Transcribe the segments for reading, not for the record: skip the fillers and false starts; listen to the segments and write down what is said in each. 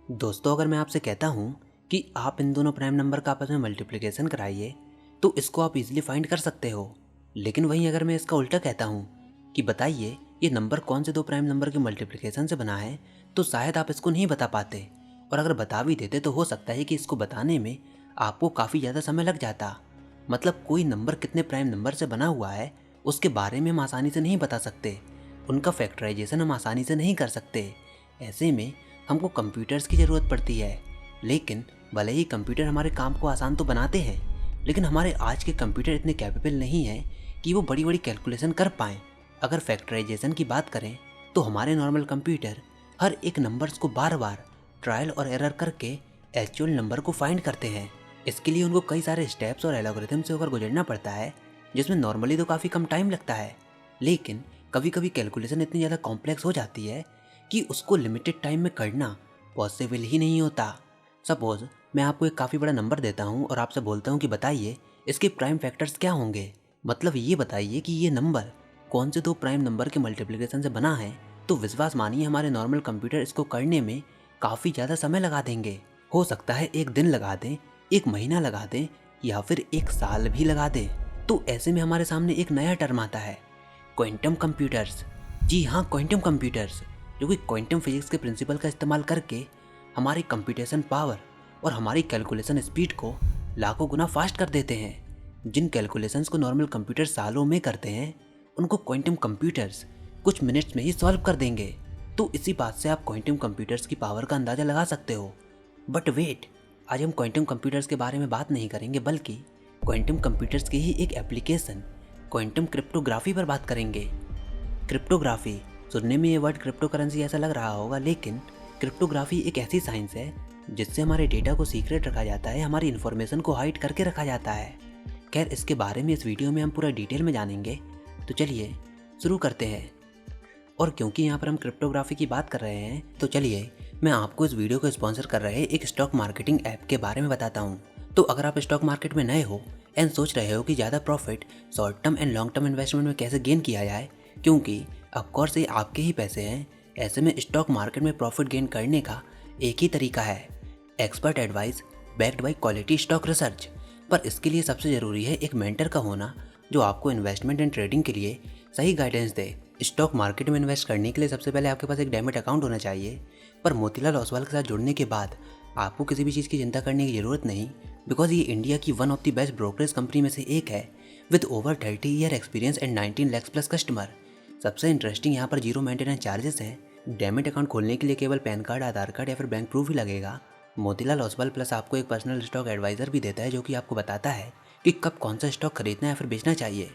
दोस्तों, अगर मैं आपसे कहता हूँ कि आप इन दोनों प्राइम नंबर का आपस में मल्टीप्लिकेशन कराइए तो इसको आप इजीली फाइंड कर सकते हो। लेकिन वहीं अगर मैं इसका उल्टा कहता हूँ कि बताइए ये नंबर कौन से दो प्राइम नंबर के मल्टीप्लिकेशन से बना है, तो शायद आप इसको नहीं बता पाते। और अगर बता भी देते तो हो सकता है कि इसको बताने में आपको काफ़ी ज़्यादा समय लग जाता। मतलब कोई नंबर कितने प्राइम नंबर से बना हुआ है उसके बारे में हम आसानी से नहीं बता सकते, उनका फैक्टराइजेशन हम आसानी से नहीं कर सकते। ऐसे में हमको कंप्यूटर्स की ज़रूरत पड़ती है। लेकिन भले ही कंप्यूटर हमारे काम को आसान तो बनाते हैं, लेकिन हमारे आज के कंप्यूटर इतने कैपेबल नहीं हैं कि वो बड़ी बड़ी कैलकुलेशन कर पाएँ। अगर फैक्टराइजेशन की बात करें तो हमारे नॉर्मल कंप्यूटर हर एक नंबर्स को बार बार ट्रायल और एरर करके एक्चुअल नंबर को फाइंड करते हैं। इसके लिए उनको कई सारे स्टेप्स और एल्गोरिथम से होकर गुजरना पड़ता है, जिसमें नॉर्मली तो काफ़ी कम टाइम लगता है, लेकिन कभी कभी कैलकुलेशन इतनी ज़्यादा कॉम्प्लेक्स हो जाती है कि उसको लिमिटेड टाइम में करना पॉसिबल ही नहीं होता। सपोज मैं आपको एक काफ़ी बड़ा नंबर देता हूँ और आपसे बोलता हूँ कि बताइए इसके प्राइम फैक्टर्स क्या होंगे। मतलब ये बताइए कि ये नंबर कौन से दो प्राइम नंबर के मल्टीप्लिकेशन से बना है, तो विश्वास मानिए हमारे नॉर्मल कंप्यूटर इसको करने में काफ़ी ज़्यादा समय लगा देंगे। हो सकता है एक दिन लगा दें, एक महीना लगा दें या फिर एक साल भी लगा दें। तो ऐसे में हमारे सामने एक नया टर्म आता है, क्वांटम कंप्यूटर्स। जी हाँ, क्वांटम कंप्यूटर्स, जो कि क्वांटम फिजिक्स के प्रिंसिपल का इस्तेमाल करके हमारी कंप्यूटेशन पावर और हमारी कैलकुलेशन स्पीड को लाखों गुना फास्ट कर देते हैं। जिन कैलकुलेशंस को नॉर्मल कंप्यूटर सालों में करते हैं, उनको क्वांटम कंप्यूटर्स कुछ मिनट्स में ही सॉल्व कर देंगे। तो इसी बात से आप क्वांटम कंप्यूटर्स की पावर का अंदाज़ा लगा सकते हो। बट वेट, आज हम क्वांटम कंप्यूटर्स के बारे में बात नहीं करेंगे, बल्कि क्वांटम कंप्यूटर्स की ही एक एप्लीकेशन क्वांटम क्रिप्टोग्राफी पर बात करेंगे। क्रिप्टोग्राफी सुनने में ये वर्ड क्रिप्टो करेंसी ऐसा लग रहा होगा, लेकिन क्रिप्टोग्राफी एक ऐसी साइंस है जिससे हमारे डेटा को सीक्रेट रखा जाता है, हमारी इन्फॉर्मेशन को हाइड करके रखा जाता है। खैर, इसके बारे में इस वीडियो में हम पूरा डिटेल में जानेंगे, तो चलिए शुरू करते हैं। और क्योंकि यहाँ पर हम क्रिप्टोग्राफी की बात कर रहे हैं, तो चलिए मैं आपको इस वीडियो को स्पॉन्सर कर रहे एक स्टॉक मार्केटिंग ऐप के बारे में बताता हूँ। तो अगर आप स्टॉक मार्केट में नए हो एंड सोच रहे हो कि ज़्यादा profit short term and long term investment में कैसे गेन किया जाए, क्योंकि ऑफकोर्स ये आपके ही पैसे हैं, ऐसे में स्टॉक मार्केट में प्रॉफिट गेन करने का एक ही तरीका है, expert advice backed by quality stock research. पर इसके लिए सबसे ज़रूरी है एक मेंटर का होना, जो आपको इन्वेस्टमेंट एंड ट्रेडिंग के लिए सही गाइडेंस दे। स्टॉक मार्केट में इन्वेस्ट करने के लिए सबसे पहले आपके पास एक डैमेट अकाउंट होना चाहिए। पर मोतीलाल ओसवाल के साथ जुड़ने के बाद आपको किसी भी चीज़ की चिंता करने की ज़रूरत नहीं, बिकॉज ये इंडिया की one of the best brokerage company में से एक है, with over 30 year experience and 19 lakh plus customer. सबसे इंटरेस्टिंग यहाँ पर जीरो मेंटेनेंस चार्जेस हैं। डेमिट अकाउंट खोलने के लिए केवल पैन कार्ड, आधार कार्ड या फिर बैंक प्रूफ ही लगेगा। मोतीलाल ओसवाल प्लस आपको एक पर्सनल स्टॉक एडवाइज़र भी देता है, जो कि आपको बताता है कि कब कौन सा स्टॉक खरीदना या फिर बेचना चाहिए।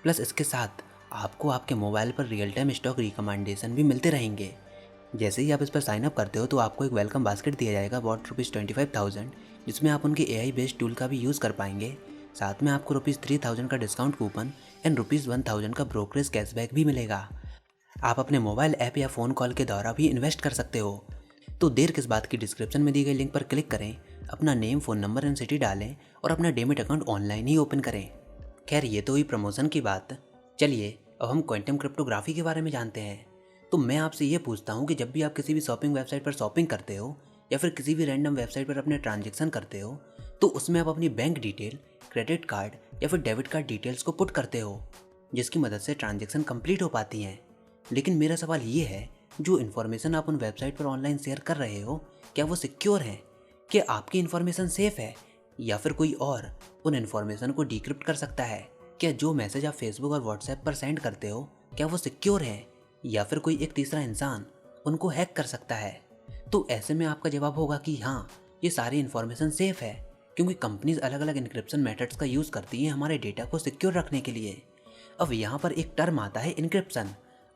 प्लस इसके साथ आपको आपके मोबाइल पर रियल टाइम स्टॉक रिकमेंडेशन भी मिलते रहेंगे। जैसे ही आप इस पर साइन अप करते हो तो आपको एक वेलकम बास्केट दिया जाएगा वॉट ₹25,000, जिसमें आप उनके AI बेस्ड टूल का भी यूज़ कर पाएंगे। साथ में आपको ₹3,000 का डिस्काउंट कूपन एंड ₹1,000 का ब्रोकरेज कैशबैक भी मिलेगा। आप अपने मोबाइल ऐप या फ़ोन कॉल के द्वारा भी इन्वेस्ट कर सकते हो। तो देर किस बात की, डिस्क्रिप्शन में दी गई लिंक पर क्लिक करें, अपना name, phone number and city डालें और अपना डेमिट अकाउंट ऑनलाइन ही ओपन करें। खैर, ये तो हुई प्रमोशन की बात। चलिए अब हम क्वांटम क्रिप्टोग्राफी के बारे में जानते हैं। तो मैं आपसे ये पूछता हूँ कि जब भी आप किसी भी शॉपिंग वेबसाइट पर शॉपिंग करते हो या फिर किसी भी रैंडम वेबसाइट पर अपने ट्रांजैक्शन करते हो, तो उसमें आप अपनी बैंक डिटेल, क्रेडिट कार्ड या फिर डेबिट कार्ड डिटेल्स को पुट करते हो, जिसकी मदद से ट्रांजैक्शन कंप्लीट हो पाती हैं। लेकिन मेरा सवाल ये है, जो इन्फॉर्मेशन आप उन वेबसाइट पर ऑनलाइन शेयर कर रहे हो, क्या वो सिक्योर है? क्या आपकी इन्फॉर्मेशन सेफ है, या फिर कोई और उन इन्फॉर्मेशन को डिक्रिप्ट कर सकता है? क्या जो मैसेज आप फेसबुक और व्हाट्सएप पर सेंड करते हो, क्या वो सिक्योर है, या फिर कोई एक तीसरा इंसान उनको हैक कर सकता है? तो ऐसे में आपका जवाब होगा कि हाँ, ये सारी इन्फॉर्मेशन सेफ है, क्योंकि कंपनीज अलग अलग इनक्रिप्शन मेथड्स का यूज़ करती हैं हमारे डेटा को सिक्योर रखने के लिए। अब यहाँ पर एक टर्म आता है इनक्रिप्शन।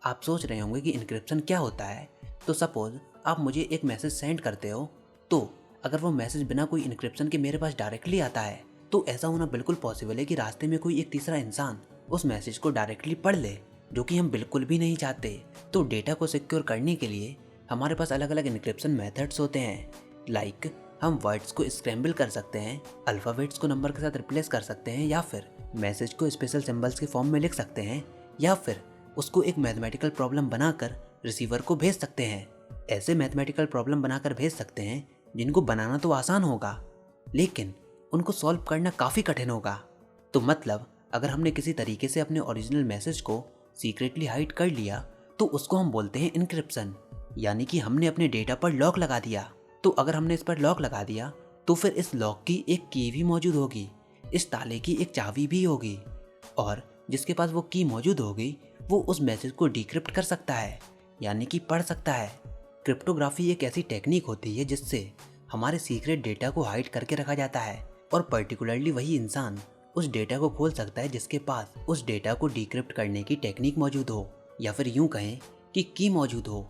आप सोच रहे होंगे कि इनक्रिप्शन क्या होता है। तो सपोज आप मुझे एक मैसेज सेंड करते हो, तो अगर वो मैसेज बिना कोई इनक्रिप्शन के मेरे पास डायरेक्टली आता है, तो ऐसा होना बिल्कुल पॉसिबल है कि रास्ते में कोई एक तीसरा इंसान उस मैसेज को डायरेक्टली पढ़ ले, जो कि हम बिल्कुल भी नहीं चाहते। तो डेटा को सिक्योर करने के लिए हमारे पास अलग अलग इनक्रिप्शन मेथड्स होते हैं। लाइक हम वर्ड्स को स्क्रैम्बल कर सकते हैं, अल्फ़ाबेट्स को नंबर के साथ रिप्लेस कर सकते हैं, या फिर मैसेज को स्पेशल सिंबल्स के फॉर्म में लिख सकते हैं, या फिर उसको एक मैथमेटिकल प्रॉब्लम बनाकर रिसीवर को भेज सकते हैं। ऐसे मैथमेटिकल प्रॉब्लम बनाकर भेज सकते हैं जिनको बनाना तो आसान होगा, लेकिन उनको सॉल्व करना काफ़ी कठिन होगा। तो मतलब अगर हमने किसी तरीके से अपने ओरिजिनल मैसेज को सीक्रेटली हाइड कर लिया तो उसको हम बोलते हैं इनक्रिप्शन, यानी कि हमने अपने डेटा पर लॉक लगा दिया। तो अगर हमने इस पर लॉक लगा दिया तो फिर इस लॉक की एक की भी मौजूद होगी, इस ताले की एक चाबी भी होगी, और जिसके पास वो की मौजूद होगी वो उस मैसेज को डिक्रिप्ट कर सकता है, यानी कि पढ़ सकता है। क्रिप्टोग्राफी एक ऐसी टेक्निक होती है जिससे हमारे सीक्रेट डेटा को हाइड करके रखा जाता है, और पर्टिकुलरली वही इंसान उस डेटा को खोल सकता है जिसके पास उस डेटा को डिक्रिप्ट करने की टेक्निक मौजूद हो, या फिर यूं कहें कि की मौजूद हो।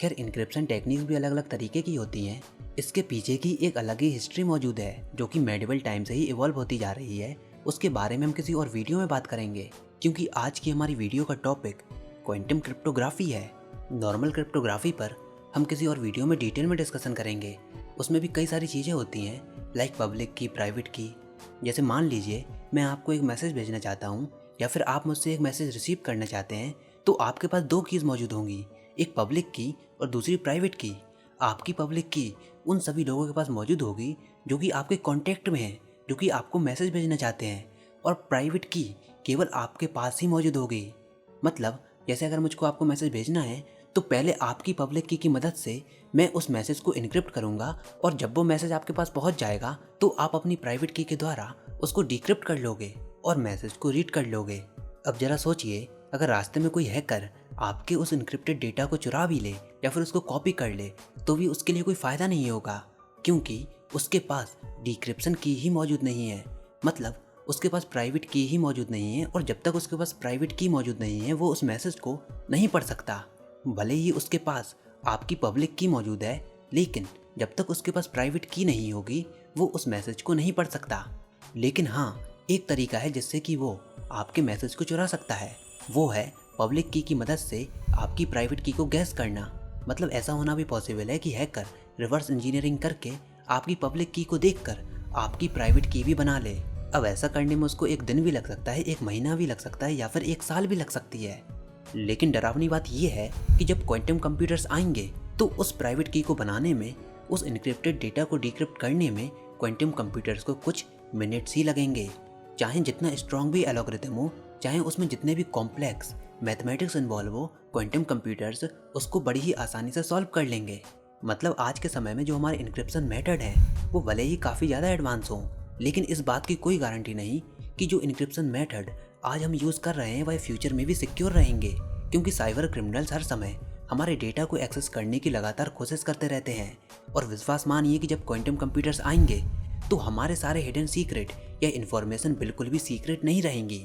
खैर, इनक्रिप्शन टेक्निक्स भी अलग अलग तरीके की होती हैं। इसके पीछे की एक अलग ही हिस्ट्री मौजूद है जो कि मेडिवल टाइम से ही इवॉल्व होती जा रही है। उसके बारे में हम किसी और वीडियो में बात करेंगे, क्योंकि आज की हमारी वीडियो का टॉपिक क्वांटम क्रिप्टोग्राफी है। नॉर्मल क्रिप्टोग्राफी पर हम किसी और वीडियो में डिटेल में डिस्कशन करेंगे। उसमें भी कई सारी चीज़ें होती हैं, लाइक पब्लिक की, प्राइवेट की। जैसे मान लीजिए मैं आपको एक मैसेज भेजना चाहता हूँ, या फिर आप मुझसे एक मैसेज रिसीव करना चाहते हैं, तो आपके पास दो कीज़ मौजूद होंगी, एक पब्लिक की और दूसरी प्राइवेट की। आपकी पब्लिक की उन सभी लोगों के पास मौजूद होगी जो कि आपके कॉन्टैक्ट में हैं, जो कि आपको मैसेज भेजना चाहते हैं, और प्राइवेट की केवल आपके पास ही मौजूद होगी। मतलब जैसे अगर मुझको आपको मैसेज भेजना है तो पहले आपकी पब्लिक की मदद से मैं उस मैसेज को इनक्रिप्ट करूंगा, और जब वो मैसेज आपके पास पहुंच जाएगा तो आप अपनी प्राइवेट की के द्वारा उसको डिक्रिप्ट कर लोगे और मैसेज को रीड कर लोगे। अब जरा सोचिए, अगर रास्ते में कोई हैकर आपके उस इनक्रिप्टेड डेटा को चुरा भी ले या फिर उसको कॉपी कर ले तो भी उसके लिए कोई फ़ायदा नहीं होगा, क्योंकि उसके पास डिक्रिप्शन की ही मौजूद नहीं है। मतलब उसके पास प्राइवेट की ही मौजूद नहीं है, और जब तक उसके पास प्राइवेट की मौजूद नहीं है वो उस मैसेज को नहीं पढ़ सकता। भले ही उसके पास आपकी पब्लिक की मौजूद है, लेकिन जब तक उसके पास प्राइवेट की नहीं होगी वो उस मैसेज को नहीं पढ़ सकता। लेकिन हाँ, एक तरीका है जिससे कि वो आपके मैसेज को चुरा सकता है, वो है पब्लिक की मदद से आपकी प्राइवेट की को गैस करना। मतलब ऐसा होना भी पॉसिबल है कि हैकर रिवर्स इंजीनियरिंग करके आपकी पब्लिक की को देखकर आपकी प्राइवेट की भी बना ले। अब ऐसा करने में उसको एक दिन भी लग सकता है, एक महीना भी लग सकता है, या फिर एक साल भी लग सकती है। लेकिन डरावनी बात यह है कि जब क्वांटम कंप्यूटर्स आएंगे तो उस प्राइवेट की को बनाने में, उस इनक्रिप्टेड डेटा को डिक्रिप्ट करने में क्वांटम कंप्यूटर्स को कुछ मिनट्स ही लगेंगे। चाहे जितना स्ट्रॉन्ग भी एल्गोरिथम हो, चाहे उसमें जितने भी कॉम्प्लेक्स मैथमेटिक्स इन्वॉल्व हो, क्वांटम कंप्यूटर्स उसको बड़ी ही आसानी से सॉल्व कर लेंगे। मतलब आज के समय में जो हमारे इनक्रिप्शन मेथड है वो भले ही काफ़ी ज़्यादा एडवांस हो, लेकिन इस बात की कोई गारंटी नहीं कि जो इनक्रिप्शन मेथड आज हम यूज़ कर रहे हैं वह फ्यूचर में भी सिक्योर रहेंगे, क्योंकि साइबर क्रिमिनल्स हर समय हमारे डेटा को एक्सेस करने की लगातार कोशिश करते रहते हैं। और विश्वास मानिए कि जब क्वांटम कंप्यूटर्स आएंगे तो हमारे सारे हिडन सीक्रेट या इन्फॉर्मेशन बिल्कुल भी सीक्रेट नहीं रहेंगी,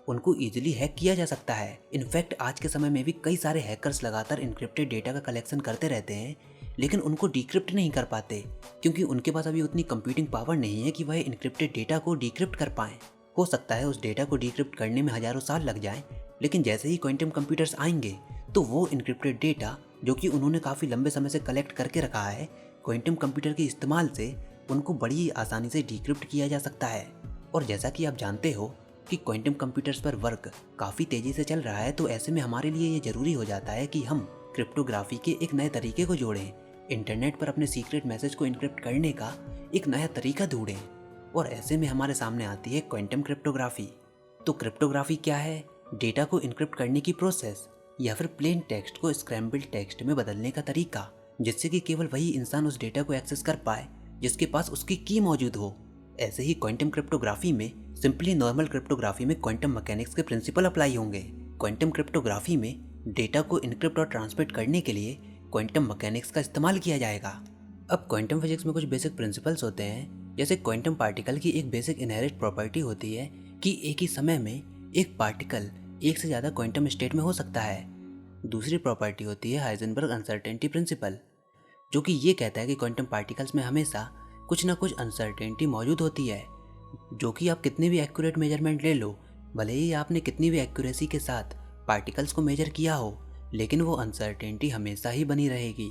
उनको ईजिली हैक किया जा सकता है। इनफैक्ट आज के समय में भी कई सारे हैकर्स लगातार इनक्रिप्टेड डेटा का कलेक्शन करते रहते हैं, लेकिन उनको डिक्रिप्ट नहीं कर पाते, क्योंकि उनके पास अभी उतनी कंप्यूटिंग पावर नहीं है कि वह इनक्रिप्टेड डेटा को डिक्रिप्ट कर पाएं। हो सकता है उस डेटा को डिक्रिप्ट करने में हजारों साल लग जाएं, लेकिन जैसे ही क्वांटम कंप्यूटर्स आएंगे तो वो इनक्रिप्टेड डेटा जो कि उन्होंने काफ़ी लंबे समय से कलेक्ट करके रखा है, क्वांटम कंप्यूटर के इस्तेमाल से उनको बड़ी ही आसानी से डिक्रिप्ट किया जा सकता है। और जैसा कि आप जानते हो कि क्वांटम कंप्यूटर्स पर वर्क काफ़ी तेज़ी से चल रहा है, तो ऐसे में हमारे लिए ये ज़रूरी हो जाता है कि हम क्रिप्टोग्राफी के एक नए तरीके को जोड़ें, इंटरनेट पर अपने सीक्रेट मैसेज को इनक्रिप्ट करने का एक नया तरीका ढूंढें। और ऐसे में हमारे सामने आती है क्वांटम क्रिप्टोग्राफी। तो क्रिप्टोग्राफी क्या है? डेटा को इनक्रिप्ट करने की प्रोसेस, या फिर प्लेन टेक्स्ट को स्क्रैम्बल्ड टेक्स्ट में बदलने का तरीका, जिससे कि केवल वही इंसान उस डेटा को एक्सेस कर पाए जिसके पास उसकी की मौजूद हो। ऐसे ही क्वांटम क्रिप्टोग्राफी में सिंपली नॉर्मल क्रिप्टोग्राफी में क्वांटम मैकेनिक्स के प्रिंसिपल अप्लाई होंगे। क्वांटम क्रिप्टोग्राफी में डेटा को इनक्रिप्ट और ट्रांसमिट करने के लिए क्वांटम मैकेनिक्स का इस्तेमाल किया जाएगा। अब क्वांटम फिजिक्स में कुछ बेसिक प्रिंसिपल्स होते हैं, जैसे क्वांटम पार्टिकल की एक बेसिक इनहेरेंट प्रॉपर्टी होती है कि एक ही समय में एक पार्टिकल एक से ज़्यादा क्वांटम स्टेट में हो सकता है। दूसरी प्रॉपर्टी होती है हाइजेनबर्ग अनसर्टेनिटी प्रिंसिपल, जो कि ये कहता है कि क्वांटम पार्टिकल्स में हमेशा कुछ ना कुछ अनसर्टेनिटी मौजूद होती है, जो कि आप कितने भी एक्यूरेट मेजरमेंट ले लो, भले ही आपने कितनी भी एक्यूरेसी के साथ पार्टिकल्स को मेजर किया हो, लेकिन वो अनसर्टेनिटी हमेशा ही बनी रहेगी।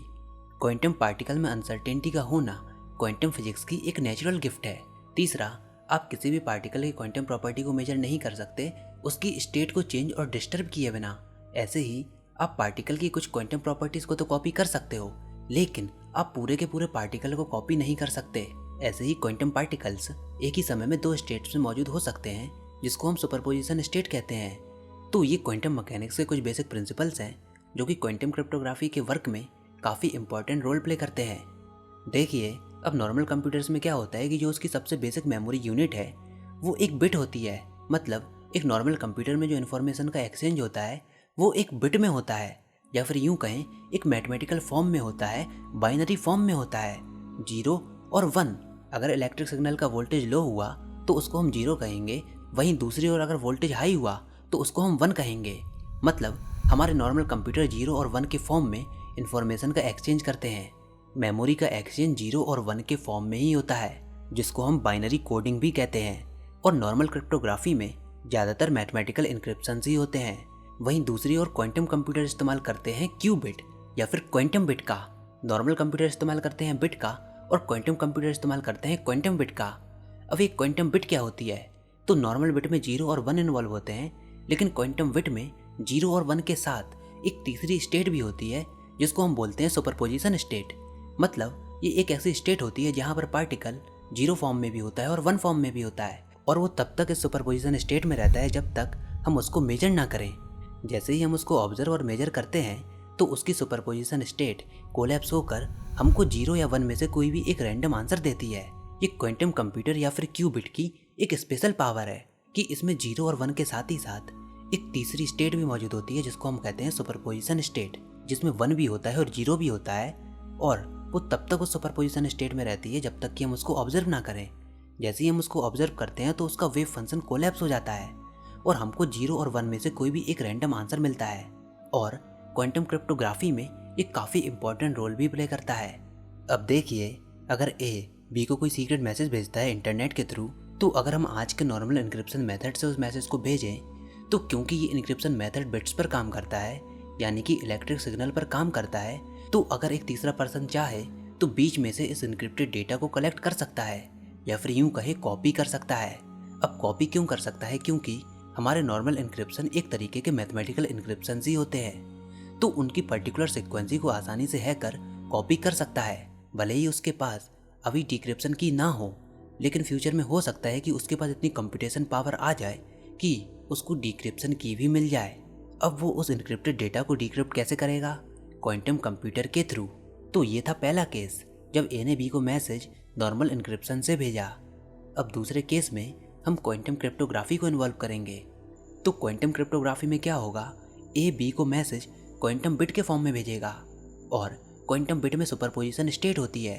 क्वांटम पार्टिकल में अनसर्टेनिटी का होना क्वांटम फिजिक्स की एक नेचुरल गिफ्ट है। तीसरा, आप किसी भी पार्टिकल की क्वांटम प्रॉपर्टी को मेजर नहीं कर सकते उसकी स्टेट को चेंज और डिस्टर्ब किए बिना। ऐसे ही आप पार्टिकल की कुछ क्वांटम प्रॉपर्टीज़ को तो कॉपी कर सकते हो, लेकिन आप पूरे के पूरे पार्टिकल को कॉपी नहीं कर सकते। ऐसे ही क्वांटम पार्टिकल्स एक ही समय में दो स्टेट्स में मौजूद हो सकते हैं, जिसको हम सुपरपोजिशन स्टेट कहते हैं। तो ये क्वांटम मैकेनिक्स के कुछ बेसिक प्रिंसिपल्स हैं जो कि क्वांटम क्रिप्टोग्राफी के वर्क में काफ़ी इंपॉर्टेंट रोल प्ले करते हैं। देखिए, अब नॉर्मल कंप्यूटर्स में क्या होता है कि जो उसकी सबसे बेसिक मेमोरी यूनिट है वो एक बिट होती है। मतलब एक नॉर्मल कंप्यूटर में जो इन्फॉर्मेशन का एक्सचेंज होता है वो एक बिट में होता है, या फिर यूं कहें एक मैथमेटिकल फॉर्म में होता है, बाइनरी फॉर्म में होता है। 0 और 1, अगर इलेक्ट्रिक सिग्नल का वोल्टेज लो हुआ तो उसको हम 0 कहेंगे, वहीं दूसरी ओर अगर वोल्टेज हाई हुआ तो उसको हम 1 कहेंगे। मतलब हमारे नॉर्मल कंप्यूटर 0 और 1 के फॉर्म में इंफॉर्मेशन का एक्सचेंज करते हैं। मेमोरी का एक्सचेंज 0 और 1 के फॉर्म में ही होता है, जिसको हम बाइनरी कोडिंग भी कहते हैं। और नॉर्मल क्रिप्टोग्राफी में ज़्यादातर मैथमेटिकल इंक्रिप्शन ही होते हैं। वहीं दूसरी ओर क्वांटम कंप्यूटर इस्तेमाल करते हैं क्यूबिट या फिर क्वांटम बिट का। नॉर्मल कंप्यूटर इस्तेमाल करते हैं बिट का और क्वांटम कंप्यूटर इस्तेमाल करते हैं क्वांटम बिट का। अब ये क्वांटम बिट क्या होती है? तो नॉर्मल बिट में 0 और 1 इन्वॉल्व होते हैं, लेकिन क्वांटम बिट में 0 और 1 के साथ एक तीसरी स्टेट भी होती है, जिसको हम बोलते हैं सुपरपोजिशन स्टेट। मतलब ये एक ऐसी स्टेट होती है जहाँ पर पार्टिकल 0 फॉर्म में भी होता है और 1 फॉर्म में भी होता है, और वो तब तक इस सुपरपोजिशन स्टेट में रहता है जब तक हम उसको मेजर ना करें। जैसे ही हम उसको ऑब्जर्व और मेजर करते हैं तो उसकी सुपरपोजिशन स्टेट कोलैप्स होकर हमको 0 या 1 में से कोई भी एक रैंडम आंसर देती है। ये क्वांटम कंप्यूटर या फिर क्यूबिट की एक स्पेशल पावर है कि इसमें 0 और 1 के साथ ही साथ एक तीसरी स्टेट भी मौजूद होती है, जिसको हम कहते हैं सुपरपोजिशन स्टेट, जिसमें 1 भी होता है और 0 भी होता है, और वो तब तक उस सुपरपोजिशन स्टेट में रहती है जब तक कि हम उसको ऑब्जर्व ना करें। जैसे ही हम उसको ऑब्जर्व करते हैं तो उसका वेव फंक्शन कोलैप्स हो जाता है और हमको 0 और 1 में से कोई भी एक रैंडम आंसर मिलता है। और क्वांटम क्रिप्टोग्राफी में ये काफ़ी इंपॉर्टेंट रोल भी प्ले करता है। अब देखिए, अगर ए बी को कोई सीक्रेट मैसेज भेजता है इंटरनेट के थ्रू, तो अगर हम आज के नॉर्मल इंक्रिप्शन मेथड से उस मैसेज को भेजें, तो क्योंकि ये इंक्रिप्शन मेथड बिट्स पर काम करता है, यानी कि इलेक्ट्रिक सिग्नल पर काम करता है, तो अगर एक तीसरा पर्सन चाहे तो बीच में से इस इंक्रिप्टेड डेटा को कलेक्ट कर सकता है, या फिर यूं कहे कॉपी कर सकता है। अब कॉपी क्यों कर सकता है? क्योंकि हमारे नॉर्मल इंक्रिप्शन एक तरीके के मैथमेटिकल इंक्रिप्शन ही होते हैं, तो उनकी पर्टिकुलर सीक्वेंसी को आसानी से हैकर कॉपी कर सकता है। भले ही उसके पास अभी डिक्रिप्शन की ना हो, लेकिन फ्यूचर में हो सकता है कि उसके पास इतनी कंप्यूटेशन पावर आ जाए कि उसको डिक्रिप्शन की भी मिल जाए। अब वो उस इंक्रिप्टेड डेटा को डिक्रिप्ट कैसे करेगा? क्वांटम कंप्यूटर के थ्रू। तो ये था पहला केस, जब ए ने बी को मैसेज नॉर्मल इंक्रिप्शन से भेजा। अब दूसरे केस में हम क्वांटम क्रिप्टोग्राफी को इन्वॉल्व करेंगे। तो क्वांटम क्रिप्टोग्राफी में क्या होगा? ए बी को मैसेज क्वांटम बिट के फॉर्म में भेजेगा, और क्वांटम बिट में सुपरपोजिशन स्टेट होती है।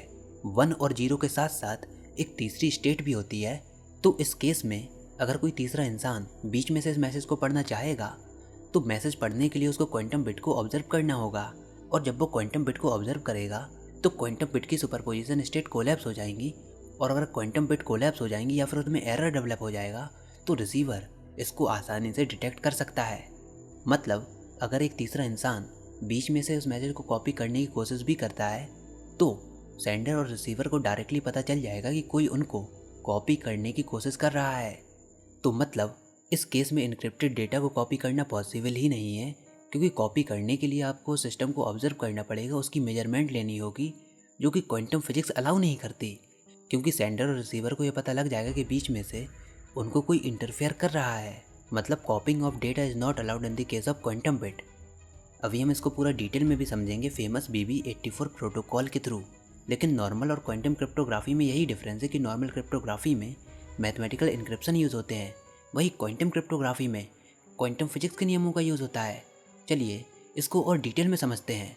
1 और 0 के साथ साथ एक तीसरी स्टेट भी होती है। तो इस केस में अगर कोई तीसरा इंसान बीच में से इस मैसेज को पढ़ना चाहेगा, तो मैसेज पढ़ने के लिए उसको क्वांटम बिट को ऑब्जर्व करना होगा, और जब वो क्वांटम बिट को ऑब्जर्व करेगा तो क्वांटम बिट की सुपरपोजिशन स्टेट कोलैप्स हो जाएंगी, और अगर क्वांटम बिट कोलैप्स हो जाएंगी या फिर उसमें एरर डेवलप हो जाएगा, तो रिसीवर इसको आसानी से डिटेक्ट कर सकता है। मतलब अगर एक तीसरा इंसान बीच में से उस मैसेज को कॉपी करने की कोशिश भी करता है, तो सेंडर और रिसीवर को डायरेक्टली पता चल जाएगा कि कोई उनको कॉपी करने की कोशिश कर रहा है। तो मतलब इस केस में इनक्रिप्टेड डेटा को कॉपी करना पॉसिबल ही नहीं है, क्योंकि कॉपी करने के लिए आपको सिस्टम को ऑब्जर्व करना पड़ेगा, उसकी मेजरमेंट लेनी होगी, जो कि क्वांटम फिजिक्स अलाउ नहीं करती। क्योंकि सेंडर और रिसीवर को यह पता लग जाएगा कि बीच में से उनको कोई इंटरफेयर कर रहा है। मतलब कॉपिंग of data is not allowed in the case of quantum bit. अभी हम इसको पूरा डिटेल में भी समझेंगे फेमस BB84 प्रोटोकॉल के थ्रू। लेकिन नॉर्मल और क्वांटम क्रिप्टोग्राफी में यही डिफरेंस है कि नॉर्मल क्रिप्टोग्राफी में मैथमेटिकल इंक्रिप्शन यूज़ होते हैं, वही क्वांटम क्रिप्टोग्राफी में क्वांटम फिजिक्स के नियमों का यूज़ होता है। चलिए इसको और डिटेल में समझते हैं।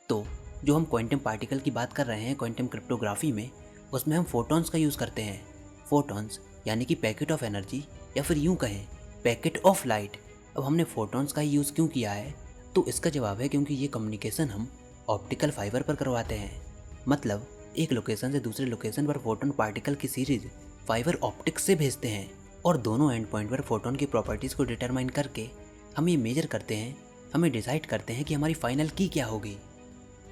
तो जो हम क्वांटम पार्टिकल की बात कर रहे हैं क्वांटम क्रिप्टोग्राफी में, उसमें हम फोटॉन्स का यूज़ करते हैं। फोटॉन्स यानी कि पैकेट ऑफ एनर्जी, या फिर यूँ कहें पैकेट ऑफ लाइट। अब हमने फोटॉन्स का ही यूज़ क्यों किया है? तो इसका जवाब है क्योंकि ये कम्युनिकेशन हम ऑप्टिकल फाइबर पर करवाते हैं। मतलब एक लोकेशन से दूसरे लोकेशन पर फोटोन पार्टिकल की सीरीज फाइबर ऑप्टिक्स से भेजते हैं, और दोनों एंड पॉइंट पर फोटोन की प्रॉपर्टीज़ को डिटरमाइन करके हम ये मेजर करते हैं, हमें डिसाइड करते हैं कि हमारी फाइनल की क्या होगी।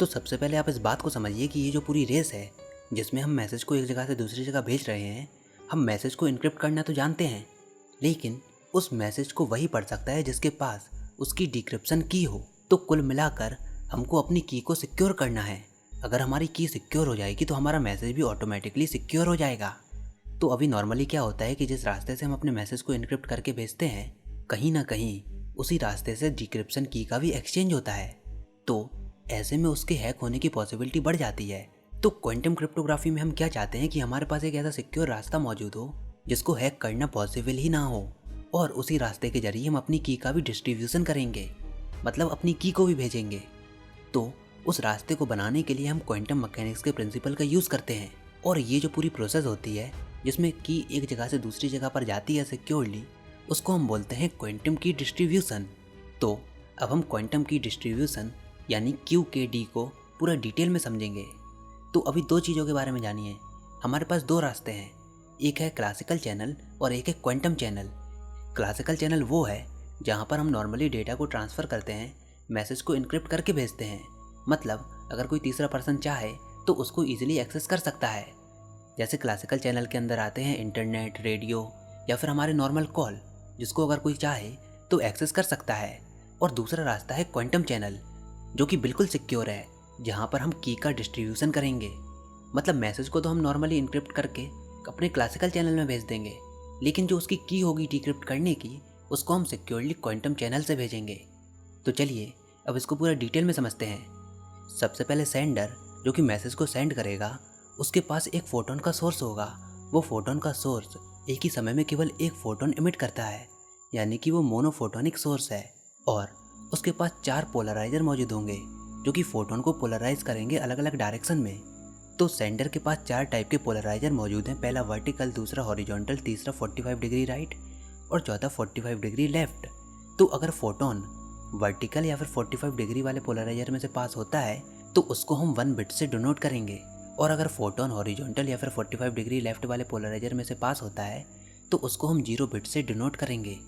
तो सबसे पहले आप इस बात को समझिए कि ये जो पूरी रेस है जिसमें हम मैसेज को एक जगह से दूसरी जगह भेज रहे हैं, हम मैसेज को इनक्रिप्ट करना तो जानते हैं, लेकिन उस मैसेज को वही पढ़ सकता है जिसके पास उसकी डिक्रिप्शन की हो। तो कुल मिलाकर हमको अपनी की को सिक्योर करना है। अगर हमारी की सिक्योर हो जाएगी तो हमारा मैसेज भी ऑटोमेटिकली सिक्योर हो जाएगा। तो अभी नॉर्मली क्या होता है कि जिस रास्ते से हम अपने मैसेज को इनक्रिप्ट करके भेजते हैं, कहीं ना कहीं उसी रास्ते से डिक्रिप्शन की का भी एक्सचेंज होता है। तो ऐसे में उसके हैक होने की पॉसिबिलिटी बढ़ जाती है। तो क्वांटम क्रिप्टोग्राफी में हम क्या चाहते हैं कि हमारे पास एक ऐसा सिक्योर रास्ता मौजूद हो जिसको हैक करना पॉसिबल ही ना हो, और उसी रास्ते के जरिए हम अपनी की का भी डिस्ट्रीब्यूशन करेंगे, मतलब अपनी की को भी भेजेंगे। तो उस रास्ते को बनाने के लिए हम क्वांटम मैकेनिक्स के प्रिंसिपल का यूज़ करते हैं। और ये जो पूरी प्रोसेस होती है जिसमें की एक जगह से दूसरी जगह पर जाती है सिक्योरली, उसको हम बोलते हैं क्वांटम की डिस्ट्रीब्यूशन। तो अब हम क्वांटम की डिस्ट्रीब्यूशन यानी QKD को पूरा डिटेल में समझेंगे। तो अभी दो चीज़ों के बारे में जानिए। हमारे पास दो रास्ते हैं, एक है क्लासिकल चैनल और एक है क्वांटम चैनल। क्लासिकल चैनल वो है जहाँ पर हम नॉर्मली डेटा को ट्रांसफ़र करते हैं, मैसेज को इनक्रिप्ट करके भेजते हैं। मतलब अगर कोई तीसरा पर्सन चाहे तो उसको ईजिली एक्सेस कर सकता है। जैसे क्लासिकल चैनल के अंदर आते हैं इंटरनेट, रेडियो या फिर हमारे नॉर्मल कॉल, जिसको अगर कोई चाहे तो एक्सेस कर सकता है। और दूसरा रास्ता है क्वांटम चैनल, जो कि बिल्कुल सिक्योर है, जहाँ पर हम की का डिस्ट्रीब्यूशन करेंगे। मतलब मैसेज को तो हम नॉर्मली इनक्रिप्ट करके अपने क्लासिकल चैनल में भेज देंगे, लेकिन जो उसकी की होगी डिक्रिप्ट करने की, उसको हम सिक्योरली क्वांटम चैनल से भेजेंगे। तो चलिए अब इसको पूरा डिटेल में समझते हैं। सबसे पहले सेंडर, जो कि मैसेज को सेंड करेगा, उसके पास एक फोटोन का सोर्स होगा। वो फोटोन का सोर्स एक ही समय में केवल एक फोटोन इमिट करता है, यानी कि वो मोनोफोटोनिक सोर्स है। और उसके पास 4 पोलराइजर मौजूद होंगे जो कि फोटोन को पोलराइज करेंगे अलग अलग डायरेक्शन में। तो सेंडर के पास 4 टाइप के पोलराइजर मौजूद हैं, पहला वर्टिकल, दूसरा हॉरिजॉन्टल, तीसरा 45 डिग्री राइट और चौथा 45 डिग्री लेफ्ट। तो अगर फोटोन वर्टिकल या फिर 45 डिग्री वाले पोलराइजर में से पास होता है तो उसको हम 1 बिट से डिनोट करेंगे, और अगर फोटोन हॉरिजॉन्टल या फिर 45 डिग्री लेफ्ट वाले पोलराइजर में से पास होता है तो उसको हम 0 बिट से डिनोट करेंगे।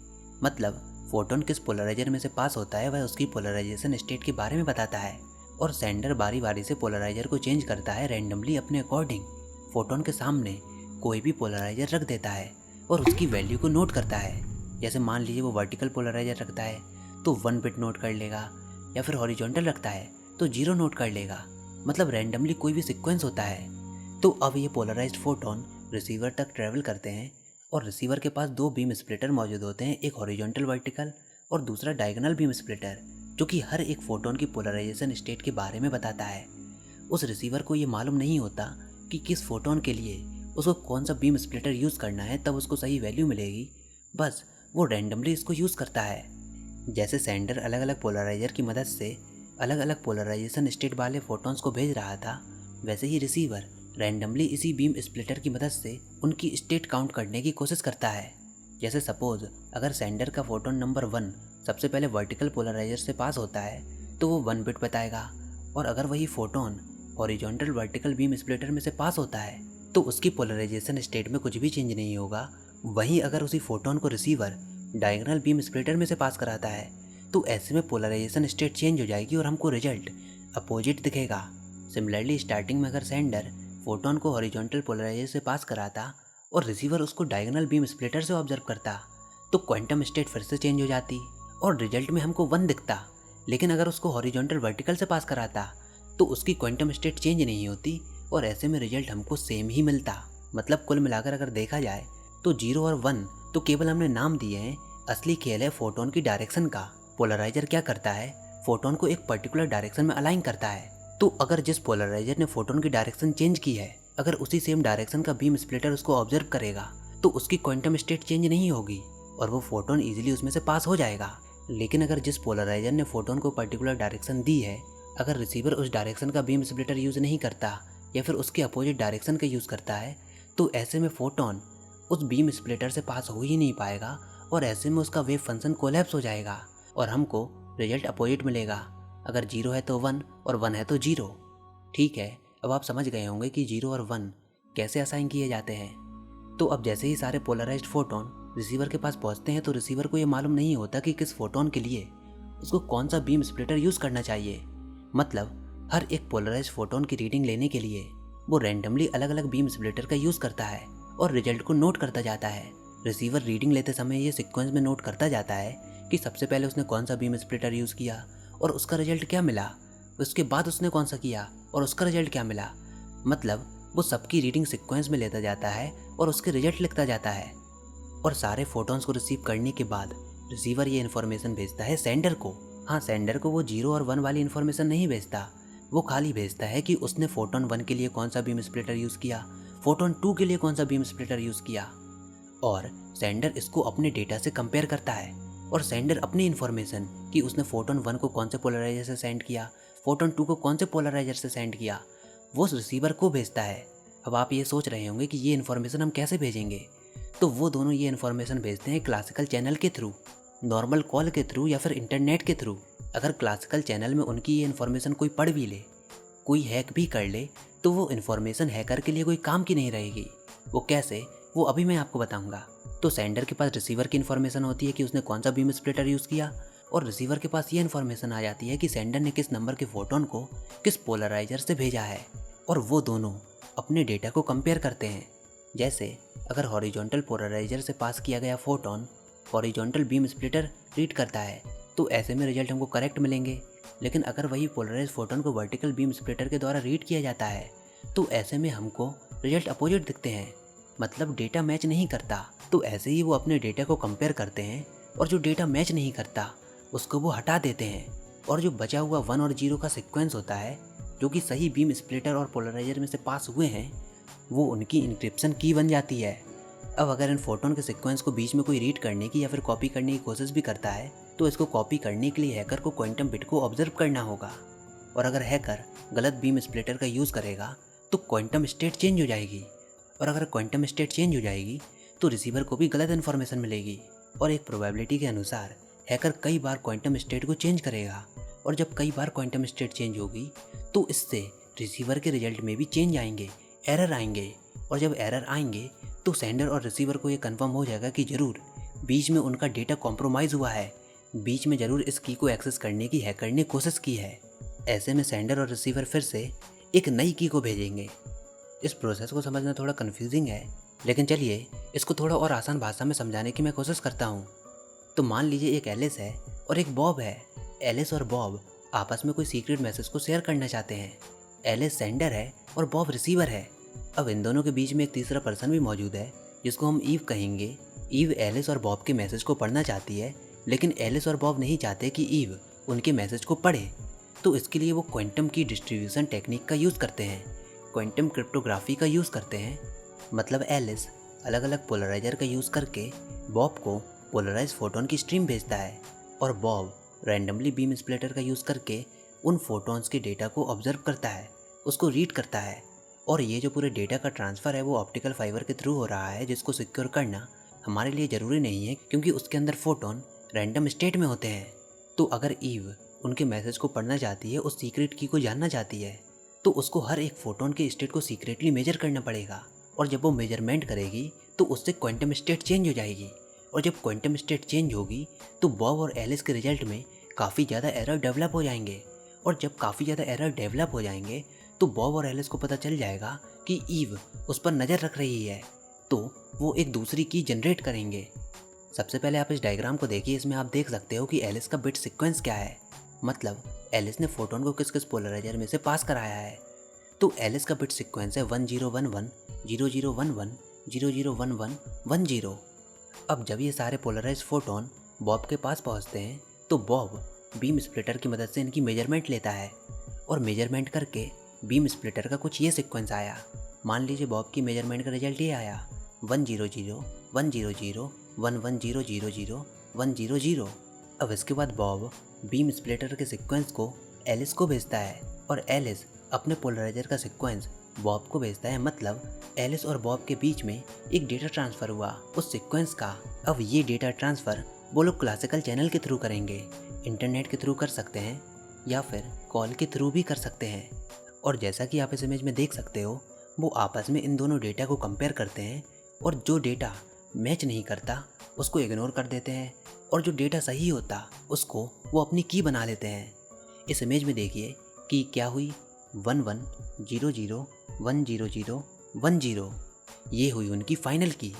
मतलब फोटोन किस पोलराइजर में से पास होता है वह उसकी पोलराइजेशन स्टेट के बारे में बताता है, और सेंडर बारी बारी से पोलराइजर को चेंज करता है रैंडमली अपने अकॉर्डिंग। फोटोन के सामने कोई भी पोलराइजर रख देता है और उसकी वैल्यू को नोट करता है। जैसे मान लीजिए वो वर्टिकल पोलराइजर रखता है तो 1 बिट नोट कर लेगा, या फिर हॉरिजॉन्टल रखता है तो 0 नोट कर लेगा। मतलब रैंडमली कोई भी सीक्वेंस होता है। तो अब ये पोलराइज्ड फोटोन रिसीवर तक ट्रैवल करते हैं, और रिसीवर के पास 2 बीम स्प्लिटर मौजूद होते हैं, एक हॉरिजॉन्टल वर्टिकल और दूसरा डायगोनल बीम स्प्लिटर, जो कि हर एक फोटोन की पोलराइजेशन स्टेट के बारे में बताता है। उस रिसीवर को ये मालूम नहीं होता कि किस फोटोन के लिए उसको कौन सा बीम स्प्लिटर यूज़ करना है तब उसको सही वैल्यू मिलेगी, बस वो रैंडमली इसको यूज़ करता है। जैसे सेंडर अलग अलग पोलराइजर की मदद से अलग अलग पोलराइजेशन स्टेट वाले फोटोन्स को भेज रहा था, वैसे ही रिसीवर रैंडमली इसी बीम स्प्लिटर की मदद से उनकी स्टेट काउंट करने की कोशिश करता है। जैसे सपोज अगर सेंडर का फोटोन नंबर 1 सबसे पहले वर्टिकल पोलराइजर से पास होता है तो वो 1 बिट बताएगा, और अगर वही photon horizontal vertical beam splitter में से पास होता है तो उसकी पोलराइजेशन स्टेट में कुछ भी चेंज नहीं होगा। वहीं अगर उसी फोटोन को रिसीवर डायगोनल बीम स्प्लिटर में से पास कराता है तो ऐसे में पोलराइजेशन स्टेट चेंज हो जाएगी और हमको रिजल्ट अपोजिट दिखेगा। सिमिलरली स्टार्टिंग में अगर सेंडर फोटोन को हॉरिजॉन्टल पोलराइजर से पास कराता और रिसीवर उसको डायगोनल बीम स्प्लिटर से ऑब्जर्व करता तो क्वांटम स्टेट फिर से चेंज हो जाती और रिजल्ट में हमको 1 दिखता। लेकिन अगर उसको हॉरिजॉन्टल वर्टिकल से पास कराता तो उसकी क्वांटम स्टेट चेंज नहीं होती और ऐसे में रिजल्ट हमको सेम ही मिलता। मतलब कुल मिलाकर अगर देखा जाए तो 0 और 1 तो केवल हमने नाम दिए हैं, असली खेल है फोटोन की डायरेक्शन का। पोलराइजर क्या करता है, फोटोन को एक पर्टिकुलर डायरेक्शन में अलाइन करता है। तो अगर जिस पोलराइजर ने फोटोन की डायरेक्शन चेंज की है, अगर उसी सेम डायरेक्शन का बीम स्प्लिटर उसको ऑब्जर्व करेगा तो उसकी क्वांटम स्टेट चेंज नहीं होगी और वो फोटोन इजीली उसमें से पास हो जाएगा। लेकिन अगर जिस पोलराइजर ने फोटोन को पर्टिकुलर डायरेक्शन दी है, अगर रिसीवर उस डायरेक्शन का बीम स्प्लिटर यूज़ नहीं करता या फिर उसके अपोजिट डायरेक्शन का यूज़ करता है तो ऐसे में फोटोन उस बीम स्प्लिटर से पास हो ही नहीं पाएगा और ऐसे में उसका वेव फंक्शन कोलैप्स हो जाएगा और हमको रिजल्ट अपोजिट मिलेगा। अगर 0 है तो 1 और 1 है तो 0। ठीक है, अब आप समझ गए होंगे कि 0 और 1 कैसे असाइन किए जाते हैं। तो अब जैसे ही सारे पोलराइज्ड फोटोन रिसीवर के पास पहुंचते हैं तो रिसीवर को ये मालूम नहीं होता कि किस फोटोन के लिए उसको कौन सा बीम स्प्लिटर यूज़ करना चाहिए। मतलब हर एक पोलराइज्ड फोटोन की रीडिंग लेने के लिए वो रैंडमली अलग अलग बीम स्प्लिटर का यूज़ करता है और रिजल्ट को नोट करता जाता है। रिसीवर रीडिंग लेते समय ये सीक्वेंस में नोट करता जाता है कि सबसे पहले उसने कौन सा बीम स्प्लिटर यूज़ किया और उसका रिजल्ट क्या मिला, उसके बाद उसने कौन सा किया और उसका रिजल्ट क्या मिला। मतलब वो सबकी रीडिंग सीक्वेंस में लेता जाता है और उसके रिजल्ट लिखता जाता है। और सारे फोटोन्स को रिसीव करने के बाद रिसीवर ये इन्फॉर्मेशन भेजता है सेंडर को। हाँ, सेंडर को वो 0 और 1 वाली इन्फॉर्मेशन नहीं भेजता, वो खाली भेजता है कि उसने फोटोन 1 के लिए कौन सा बीम स्प्लिटर यूज़ किया, फोटोन 2 के लिए कौन सा बीम स्प्लिटर यूज़ किया। और सेंडर इसको अपने डेटा से कंपेयर करता है और सेंडर अपनी इन्फॉर्मेशन कि उसने फोटोन 1 को कौन से पोलराइजर से सेंड किया, फोटोन 2 को कौन से पोलराइजर से सेंड किया, वो रिसीवर को भेजता है। अब आप ये सोच रहे होंगे कि ये इन्फॉर्मेशन हम कैसे भेजेंगे। तो वो दोनों ये इन्फॉर्मेशन भेजते हैं क्लासिकल चैनल के थ्रू, नॉर्मल कॉल के थ्रू या फिर इंटरनेट के थ्रू। अगर क्लासिकल चैनल में उनकी ये इन्फॉर्मेशन कोई पढ़ भी ले, कोई हैक भी कर ले, तो वो इन्फॉर्मेशन हैकर के लिए कोई काम की नहीं रहेगी। वो कैसे, वो अभी मैं आपको बताऊंगा। तो सेंडर के पास रिसीवर की इन्फॉर्मेशन होती है कि उसने कौन सा बीम स्प्लिटर यूज़ किया, और रिसीवर के पास ये इन्फॉर्मेशन आ जाती है कि सेंडर ने किस नंबर के फोटोन को किस पोलराइजर से भेजा है। और वो दोनों अपने डेटा को कंपेयर करते हैं। जैसे अगर हॉरिजॉन्टल पोलराइजर से पास किया गया photon horizontal beam splitter read करता है, तो ऐसे में रिजल्ट हमको करेक्ट मिलेंगे। लेकिन अगर वही पोलराइज फोटोन को वर्टिकल बीम स्प्लिटर के द्वारा रीड किया जाता है, तो ऐसे में हमको रिजल्ट अपोजिट दिखते हैं, मतलब डेटा मैच नहीं करता। तो ऐसे ही वो अपने डेटा को कंपेयर करते हैं और जो डेटा मैच नहीं करता उसको वो हटा देते हैं, और जो बचा हुआ 1 और 0 का सीक्वेंस होता है जो कि सही बीम स्प्लिटर और पोलराइजर में से पास हुए हैं, वो उनकी इंक्रिप्शन की बन जाती है। अब अगर इन फोटोन के सीक्वेंस को बीच में कोई रीड करने की या फिर कॉपी करने की कोशिश भी करता है, तो इसको कॉपी करने के लिए हैकर को क्वांटम बिट को ऑब्जर्व करना होगा। और अगर हैकर गलत बीम स्प्लिटर का यूज़ करेगा तो क्वांटम स्टेट चेंज हो जाएगी, और अगर क्वांटम स्टेट चेंज हो जाएगी तो रिसीवर को भी गलत इन्फॉर्मेशन मिलेगी। और एक प्रोबेबिलिटी के अनुसार हैकर कई बार क्वांटम स्टेट को चेंज करेगा, और जब कई बार क्वांटम स्टेट चेंज होगी तो इससे रिसीवर के रिजल्ट में भी चेंज आएंगे, एरर आएंगे। और जब एरर आएंगे तो सेंडर और रिसीवर को ये कंफर्म हो जाएगा कि ज़रूर बीच में उनका डेटा कॉम्प्रोमाइज़ हुआ है, बीच में ज़रूर इस की को एक्सेस करने की हैकर ने कोशिश की है। ऐसे में सेंडर और रिसीवर फिर से एक नई की को भेजेंगे। इस प्रोसेस को समझना थोड़ा कन्फ्यूजिंग है, लेकिन चलिए इसको थोड़ा और आसान भाषा में समझाने की मैं कोशिश करता हूँ। तो मान लीजिए एक एलिस है और एक बॉब है। एलिस और बॉब आपस में कोई सीक्रेट मैसेज को शेयर करना चाहते हैं। एलिस सेंडर है और बॉब रिसीवर है। अब इन दोनों के बीच में एक तीसरा पर्सन भी मौजूद है जिसको हम ईव कहेंगे। ईव एलिस और बॉब के मैसेज को पढ़ना चाहती है, लेकिन एलिस और बॉब नहीं चाहते कि ईव उनके मैसेज को पढ़े। तो इसके लिए वो क्वांटम की डिस्ट्रीब्यूशन टेक्निक का यूज़ करते हैं, क्वांटम क्रिप्टोग्राफी का यूज़ करते हैं। मतलब एलिस अलग अलग पोलराइजर का यूज़ करके बॉब को पोलराइज फोटोन की स्ट्रीम भेजता है, और बॉब रैंडमली बीम स्प्लिटर का यूज़ करके उन फोटोन्स के डेटा को ऑब्जर्व करता है, उसको रीड करता है। और ये जो पूरे डेटा का ट्रांसफ़र है वो ऑप्टिकल फाइबर के थ्रू हो रहा है, जिसको सिक्योर करना हमारे लिए ज़रूरी नहीं है क्योंकि उसके अंदर फोटोन रैंडम स्टेट में होते हैं। तो अगर ईव उनके मैसेज को पढ़ना चाहती है, उस सीक्रेट की को जानना चाहती है, तो उसको हर एक फोटोन के स्टेट को सीक्रेटली मेजर करना पड़ेगा। और जब वो मेजरमेंट करेगी तो उससे क्वांटम स्टेट चेंज हो जाएगी, और जब क्वांटम स्टेट चेंज होगी तो बॉब और एलिस के रिजल्ट में काफ़ी ज़्यादा एरर डेवलप हो जाएंगे। और जब काफ़ी ज़्यादा एरर डेवलप हो जाएंगे तो बॉब और एलिस को पता चल जाएगा कि ईव उस पर नज़र रख रही है, तो वो एक दूसरी की जनरेट करेंगे। सबसे पहले आप इस डायग्राम को देखिए, इसमें आप देख सकते हो कि एलिस का बिट सीक्वेंस क्या है। मतलब एलिस ने फोटोन को किस किस पोलराइजर में से पास कराया है। तो एलिस का बिट सीक्वेंस है 1011 0011 0011 10। अब जब ये सारे पोलराइज फोटोन बॉब के पास पहुंचते हैं तो बॉब बीम स्प्लिटर की मदद से इनकी मेजरमेंट लेता है, और मेजरमेंट करके बीम स्प्लिटर का कुछ ये सीक्वेंस आया। मान लीजिए बॉब की मेजरमेंट का रिजल्ट ये आया 100 100 110000 100। अब इसके बाद बॉब बीम स्प्लिटर के सीक्वेंस को एलिस को भेजता है, और एलिस अपने पोलराइजर का सीक्वेंस बॉब को भेजता है। मतलब एलिस और बॉब के बीच में एक डेटा ट्रांसफ़र हुआ उस सीक्वेंस का। अब ये डेटा ट्रांसफ़र वो लोग क्लासिकल चैनल के थ्रू करेंगे, इंटरनेट के थ्रू कर सकते हैं या फिर कॉल के थ्रू भी कर सकते हैं। और जैसा कि आप इस इमेज में देख सकते हो, वो आपस में इन दोनों डेटा को कंपेयर करते हैं, और जो डेटा मैच नहीं करता उसको इग्नोर कर देते हैं, और जो डेटा सही होता उसको वो अपनी की बना लेते हैं। इस इमेज में देखिए कि क्या हुई 110010010010, ये हुई उनकी फाइनल की।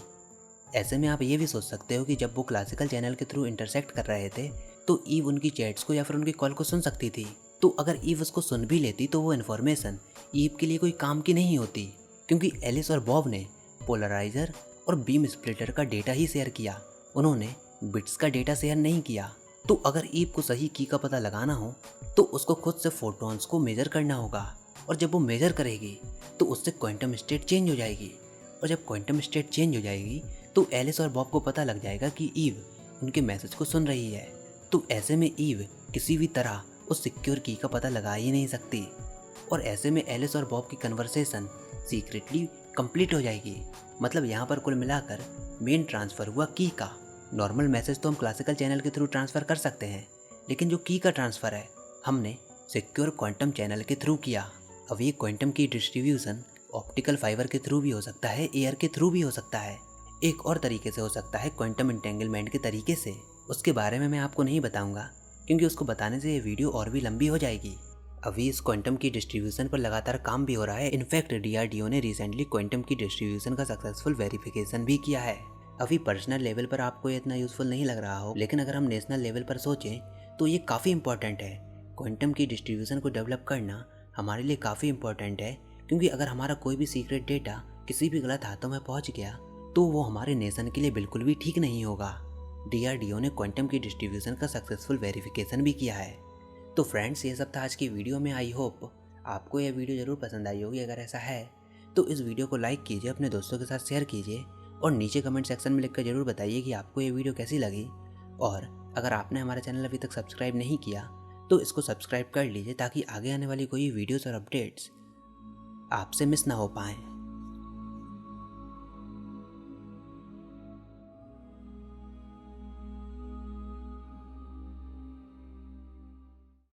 ऐसे में आप ये भी सोच सकते हो कि जब वो क्लासिकल चैनल के थ्रू इंटरसेक्ट कर रहे थे तो ईव उनकी चैट्स को या फिर उनकी कॉल को सुन सकती थी। तो अगर ईव उसको सुन भी लेती तो वो इन्फॉर्मेशन ईव के लिए कोई काम की नहीं होती, क्योंकि एलिस और बॉब ने पोलराइजर और बीम स्प्लिटर का डेटा ही शेयर किया, उन्होंने बिट्स का डेटा शेयर नहीं किया। तो अगर ईव को सही की का पता लगाना हो तो उसको खुद से फोटॉन्स को मेजर करना होगा, और जब वो मेजर करेगी तो उससे क्वांटम स्टेट चेंज हो जाएगी, और जब क्वांटम स्टेट चेंज हो जाएगी तो एलिस और बॉब को पता लग जाएगा कि ईव उनके मैसेज को सुन रही है। तो ऐसे में ईव किसी भी तरह उस सिक्योर की का पता लगा ही नहीं सकती, और ऐसे में एलिस और बॉब की कन्वर्सेशन सीक्रेटली कंप्लीट हो जाएगी। मतलब यहाँ पर कुल मिलाकर मेन ट्रांसफ़र हुआ की का। नॉर्मल मैसेज तो हम क्लासिकल चैनल के थ्रू ट्रांसफ़र कर सकते हैं, लेकिन जो की का ट्रांसफ़र है हमने सिक्योर क्वांटम चैनल के थ्रू किया। अब ये क्वांटम की डिस्ट्रीब्यूशन ऑप्टिकल फाइबर के थ्रू भी हो सकता है, एयर के थ्रू भी हो सकता है, एक और तरीके से हो सकता है क्वांटम इंटेंगलमेंट के तरीके से। उसके बारे में मैं आपको नहीं बताऊंगा, क्योंकि उसको बताने से ये वीडियो और भी लंबी हो जाएगी। अभी इस क्वांटम की डिस्ट्रीब्यूशन पर लगातार काम भी हो रहा है। इनफैक्ट DRDO ने रिसेंटली क्वांटम की डिस्ट्रीब्यूशन का सक्सेसफुल वेरिफिकेशन भी किया है। अभी पर्सनल लेवल पर आपको ये इतना यूजफुल नहीं लग रहा हो, लेकिन अगर हम नेशनल लेवल पर सोचें तो ये काफ़ी इंपॉर्टेंट है। क्वांटम की डिस्ट्रीब्यूशन को डेवलप करना हमारे लिए काफ़ी इंपॉर्टेंट है, क्योंकि अगर हमारा कोई भी सीक्रेट डेटा किसी भी गलत हाथों में पहुंच गया तो वो हमारे नेशन के लिए बिल्कुल भी ठीक नहीं होगा। DRDO ने क्वांटम की डिस्ट्रीब्यूशन का सक्सेसफुल वेरिफिकेशन भी किया है। तो फ्रेंड्स, ये सब था आज की वीडियो में। आई होप आपको यह वीडियो ज़रूर पसंद आई होगी। अगर ऐसा है तो इस वीडियो को लाइक कीजिए, अपने दोस्तों के साथ शेयर कीजिए, और नीचे कमेंट सेक्शन में लिखकर ज़रूर बताइए कि आपको ये वीडियो कैसी लगी। और अगर आपने हमारा चैनल अभी तक सब्सक्राइब नहीं किया तो इसको सब्सक्राइब कर लीजिए, ताकि आगे आने वाली कोई वीडियोज़ और अपडेट्स आपसे मिस ना हो पाएँ।